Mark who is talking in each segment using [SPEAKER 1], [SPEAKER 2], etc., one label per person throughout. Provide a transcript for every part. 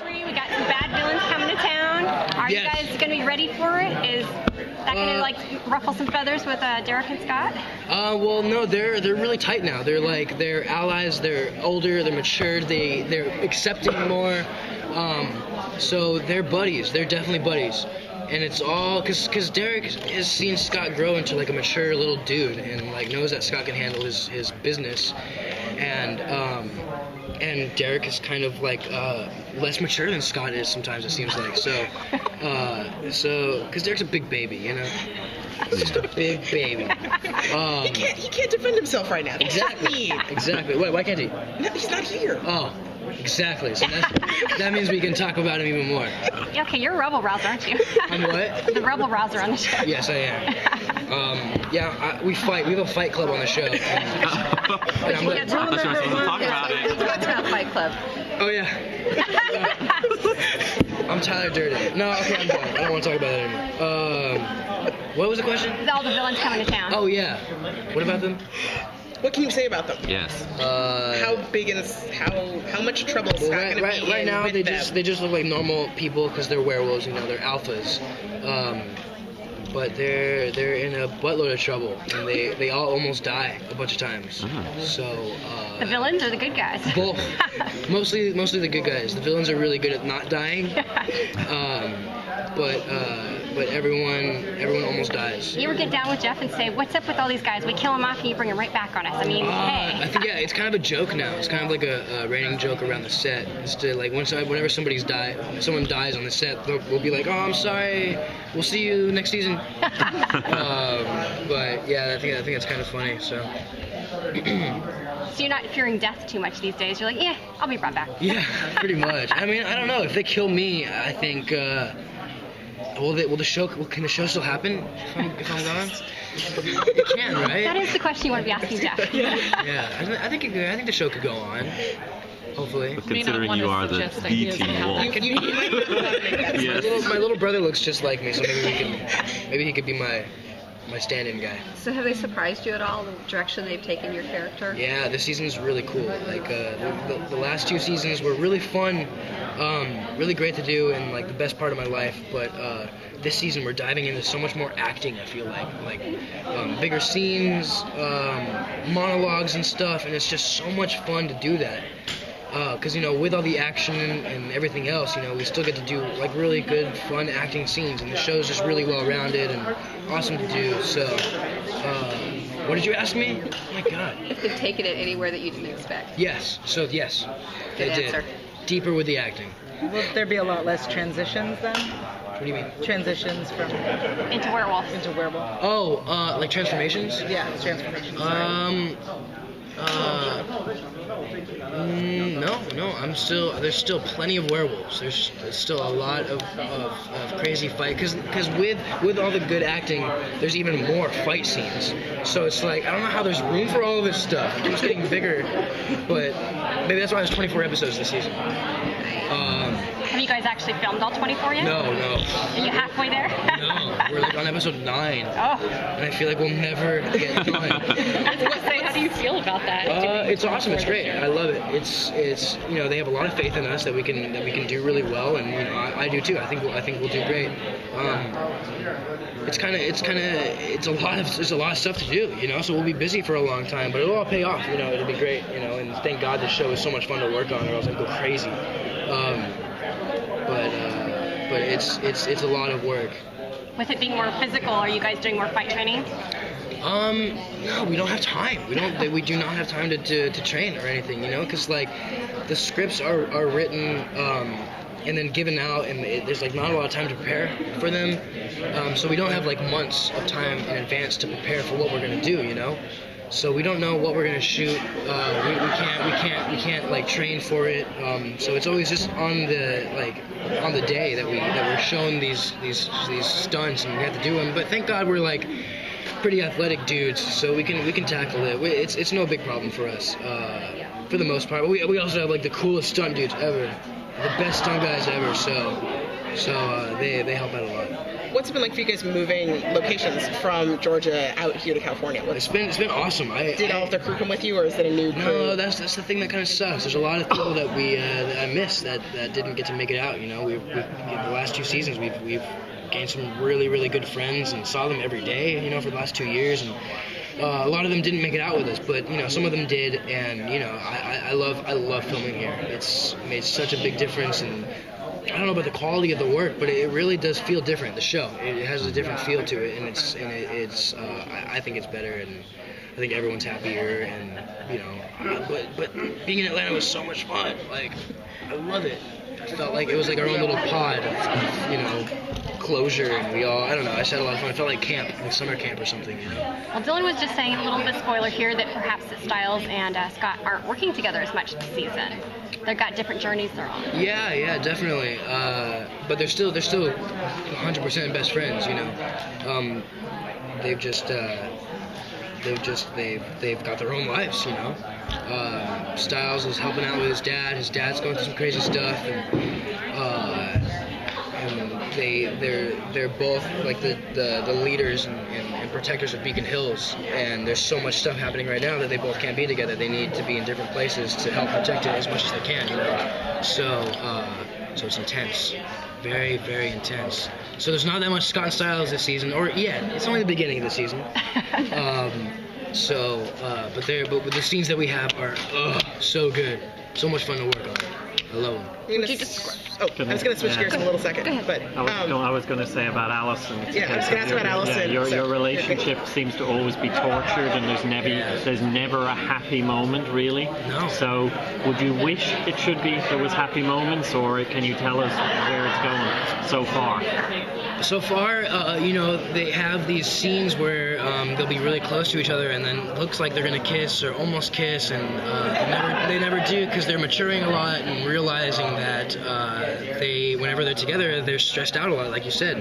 [SPEAKER 1] 3, we got some bad villains coming to town. Are you guys going to be ready for it? Is that going to ruffle some feathers with Derek and Scott?
[SPEAKER 2] Well, no, they're really tight now. They're allies. They're older. They're matured. They're accepting more. So they're buddies. They're definitely buddies. And it's all because Derek has seen Scott grow into like a mature little dude and like knows that Scott can handle his business, and Derek is kind of like less mature than Scott is sometimes, it seems like. So because Derek's a big baby, you know. He's just a big baby.
[SPEAKER 3] He can't defend himself right now.
[SPEAKER 2] Exactly. Exactly. Why can't he?
[SPEAKER 3] No, he's not here.
[SPEAKER 2] Oh. Exactly. So that means we can talk about him even more.
[SPEAKER 1] Okay, you're a rebel rouser, aren't you?
[SPEAKER 2] I'm what?
[SPEAKER 1] The rebel rouser on the show.
[SPEAKER 2] Yes, I am. We fight. We have a fight club on the show.
[SPEAKER 4] I thought you were supposed to talk about it.
[SPEAKER 5] Talk about Fight Club.
[SPEAKER 2] Oh yeah. I'm Tyler Durden. No, okay, I'm done. I don't want to talk about that anymore. What was the question?
[SPEAKER 1] All the villains coming to town.
[SPEAKER 2] Oh yeah. What about them?
[SPEAKER 3] What can you say about them?
[SPEAKER 4] Yes.
[SPEAKER 3] How big is how much trouble is Scott going to be in
[SPEAKER 2] right now
[SPEAKER 3] with
[SPEAKER 2] they
[SPEAKER 3] them?
[SPEAKER 2] just look like normal people because they're werewolves, you know, they're alphas. But they're in a buttload of trouble, and they all almost die a bunch of times. So
[SPEAKER 1] the villains or the good guys?
[SPEAKER 2] Both. Mostly the good guys. The villains are really good at not dying. But everyone almost dies.
[SPEAKER 1] You ever get down with Jeff and say, "What's up with all these guys? We kill them off and you bring them right back on us." I mean, hey.
[SPEAKER 2] I think it's kind of a joke now. It's kind of like a running joke around the set. It's to like whenever someone dies on the set, we'll be like, "Oh, I'm sorry. We'll see you next season." But yeah, I think it's kind of funny. So.
[SPEAKER 1] So you're not fearing death too much these days. You're like, yeah, I'll be brought back.
[SPEAKER 2] Yeah, pretty much. I mean, I don't know. If they kill me, I think. Can the show still happen if I'm gone? It can, right?
[SPEAKER 1] That is the question you want to be asking Jeff.
[SPEAKER 2] Yeah, I think the show could go on. Hopefully.
[SPEAKER 4] But considering you are the Teen Wolf.
[SPEAKER 2] Yes. My little brother looks just like me, so maybe he could be my stand-in guy.
[SPEAKER 5] So have they surprised you at all, the direction they've taken your character?
[SPEAKER 2] Yeah, this season's really cool. Like the last 2 seasons were really fun, really great to do, and like the best part of my life. But this season we're diving into so much more acting. I feel like bigger scenes, monologues and stuff, and it's just so much fun to do that. Because with all the action and everything else, we still get to do like really good, fun acting scenes, and the show's just really well rounded and awesome to do. So, what did you ask me? Oh my God.
[SPEAKER 5] If they've taken it anywhere that you didn't expect.
[SPEAKER 2] Yes. So yes,
[SPEAKER 5] Good
[SPEAKER 2] they
[SPEAKER 5] answer.
[SPEAKER 2] did. Deeper with the acting.
[SPEAKER 6] Will there be a lot less transitions then?
[SPEAKER 2] What do you mean?
[SPEAKER 6] Transitions from
[SPEAKER 1] Into werewolf.
[SPEAKER 6] into werewolf?
[SPEAKER 2] Oh, like transformations?
[SPEAKER 6] Yeah, transformations. Sorry.
[SPEAKER 2] No. There's still plenty of werewolves. There's still a lot of crazy fight. Because with all the good acting, there's even more fight scenes. So it's like, I don't know how there's room for all of this stuff. It keeps getting bigger. But maybe that's why there's 24 episodes this season.
[SPEAKER 1] Have you guys actually filmed all 24 yet?
[SPEAKER 2] No.
[SPEAKER 1] Are you halfway there?
[SPEAKER 2] No, we're like on episode 9.
[SPEAKER 1] Oh.
[SPEAKER 2] And I feel like we'll never get done.
[SPEAKER 1] How do you feel about that?
[SPEAKER 2] It's awesome. It's great. I love it. It's they have a lot of faith in us that we can do really well, and I do too. I think we'll do great. It's a lot of stuff to do, so we'll be busy for a long time, but it'll all pay off. It'll be great. And thank God this show is so much fun to work on, or else I'd go crazy. But it's a lot of work.
[SPEAKER 1] With it being more physical, are you guys doing more fight training?
[SPEAKER 2] No, we don't have time. We do not have time to train or anything, because like the scripts are written and then given out, and there's like not a lot of time to prepare for them. So we don't have like months of time in advance to prepare for what we're gonna do, So we don't know what we're gonna shoot. We can't like train for it. So it's always just on the day that we're shown these stunts, and we have to do them. But thank God we're like pretty athletic dudes, so we can tackle it. It's no big problem for us, for the most part. But we also have like the coolest stunt dudes ever, the best stunt guys ever. So they help out a lot.
[SPEAKER 3] What's it been like for you guys moving locations from Georgia out here to California?
[SPEAKER 2] It's been awesome.
[SPEAKER 3] Did all of the crew come with you, or is it a new crew?
[SPEAKER 2] No, that's the thing that kind of sucks. There's a lot of people that that I missed that didn't get to make it out. You know, we've in the last 2 seasons we've gained some really good friends and saw them every day. You know, for the last 2 years, and a lot of them didn't make it out with us, but you know, some of them did. And you know, I love filming here. It's made such a big difference, and I don't know about the quality of the work, but it really does feel different. The show, it has a different feel to it, and I think it's better, and I think everyone's happier, and you know, but being in Atlanta was so much fun. Like, I love it. I felt like it was like our own little pod of, you know, closure, and I don't know, I just had a lot of fun. It felt like camp, like summer camp or something, you know.
[SPEAKER 1] Well, Dylan was just saying a little bit spoiler here that perhaps that Styles and Scott aren't working together as much this season. They've got different journeys they're on.
[SPEAKER 2] Yeah, definitely. But they're still 100% best friends, you know. They've got their own lives, you know. Styles is helping out with his dad. His dad's going through some crazy stuff, and they're both like the leaders and protectors of Beacon Hills. And there's so much stuff happening right now that they both can't be together. They need to be in different places to help protect it as much as they can, you know. So it's intense, very intense. So there's not that much Scott and Styles this season, or it's only the beginning of the season. But with the scenes that we have are so good, so much fun to work on. I love them.
[SPEAKER 3] I was going to switch gears in a little second, but
[SPEAKER 7] I was going to say about Allison.
[SPEAKER 3] I was going to ask about Allison.
[SPEAKER 7] Yeah, your relationship seems to always be tortured, and there's never a happy moment, really.
[SPEAKER 2] No.
[SPEAKER 7] So, would you wish it should be there was happy moments, or can you tell us where it's going so far?
[SPEAKER 2] So far, you know, they have these scenes where they'll be really close to each other, and then it looks like they're gonna kiss or almost kiss, and they never do, because they're maturing a lot and realizing that whenever they're together, they're stressed out a lot, like you said,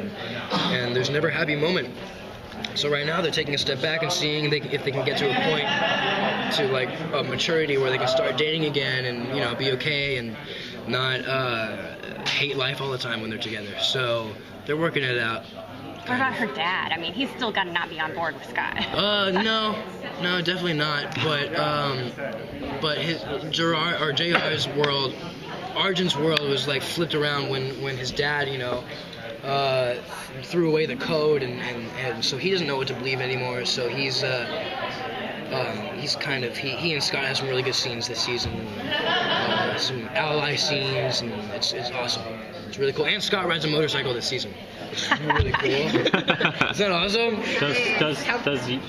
[SPEAKER 2] and there's never a happy moment. So right now they're taking a step back and seeing if they can get to a point to like maturity where they can start dating again and, you know, be okay and not hate life all the time when they're together. So they're working it out.
[SPEAKER 1] What about her dad? I mean, he's still got to not be on board with Scott.
[SPEAKER 2] No, definitely not. But his JR's world, Arjun's world was like flipped around when his dad, you know, threw away the code, and so he doesn't know what to believe anymore. So he's kind of he and Scott have some really good scenes this season, some ally scenes, and it's awesome. It's really cool. And Scott rides a motorcycle this season, which is really cool. Is that awesome?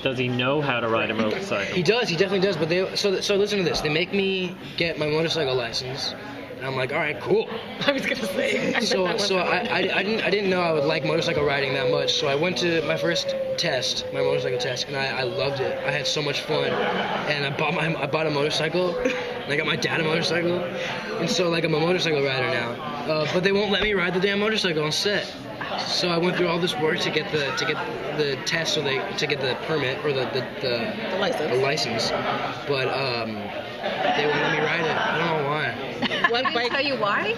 [SPEAKER 7] Does he know how to ride a motorcycle?
[SPEAKER 2] He does. He definitely does. But so listen to this. They make me get my motorcycle license. And I'm like, all right, cool.
[SPEAKER 3] I was gonna say.
[SPEAKER 2] So I didn't know I would like motorcycle riding that much. So I went to my first test, my motorcycle test, and I loved it. I had so much fun, and I bought a motorcycle, and I got my dad a motorcycle, and so like I'm a motorcycle rider now. But they won't let me ride the damn motorcycle on set. So I went through all this work to get the test, to get the permit or the license. But they won't let me ride it. I don't know why.
[SPEAKER 5] What did they tell you why?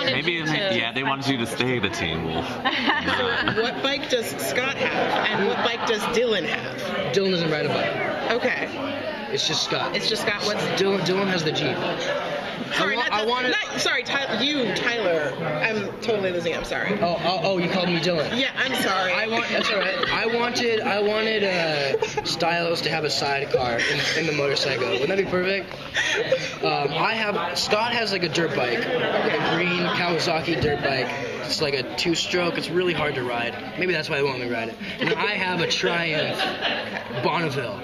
[SPEAKER 4] Maybe they wanted you to stay the Teen Wolf.
[SPEAKER 3] So what bike does Scott have, and what bike does Dylan have?
[SPEAKER 2] Dylan doesn't ride a bike.
[SPEAKER 3] Okay.
[SPEAKER 2] It's just Scott.
[SPEAKER 3] It's just Scott. What's
[SPEAKER 2] Dylan has the Jeep.
[SPEAKER 3] Sorry, Tyler. I'm totally losing it. I'm sorry.
[SPEAKER 2] Oh, you called me Dylan.
[SPEAKER 3] Yeah, I'm sorry.
[SPEAKER 2] That's all right. I wanted Styles to have a sidecar in the motorcycle. Wouldn't that be perfect? Scott has like a dirt bike, like a green Kawasaki dirt bike. It's like a 2-stroke. It's really hard to ride. Maybe that's why they won't let me ride it. And I have a Triumph Bonneville.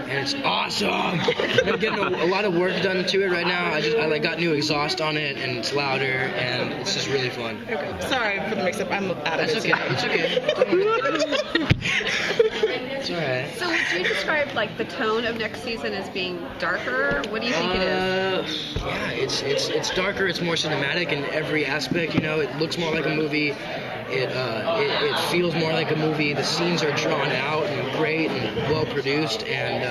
[SPEAKER 2] And it's awesome. I'm getting a lot of work done to it right now. I got new exhaust on it, and it's louder, and it's just really fun.
[SPEAKER 3] Okay. Sorry for the mix-up. I'm out of it.
[SPEAKER 2] It's okay. It's alright.
[SPEAKER 5] So would you describe like the tone of next season as being darker? What do you think it is?
[SPEAKER 2] Yeah, it's darker. It's more cinematic in every aspect. You know, it looks more like a movie. It feels more like a movie. The scenes are drawn out and great and well produced, and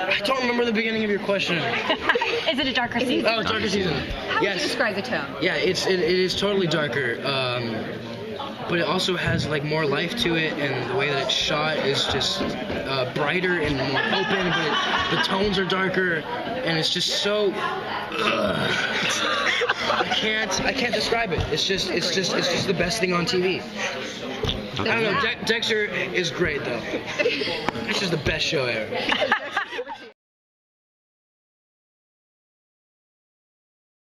[SPEAKER 2] I don't remember the beginning of your question.
[SPEAKER 1] Is it a darker season?
[SPEAKER 2] Oh, darker season.
[SPEAKER 5] How would you
[SPEAKER 2] Yes.
[SPEAKER 5] describe the tone?
[SPEAKER 2] Yeah, it is totally darker. But it also has like more life to it, and the way that it's shot is just brighter and more open. But the tones are darker, and it's just so. I can't describe it. It's just the best thing on TV. I don't know. Dexter is great though. It's just the best show ever.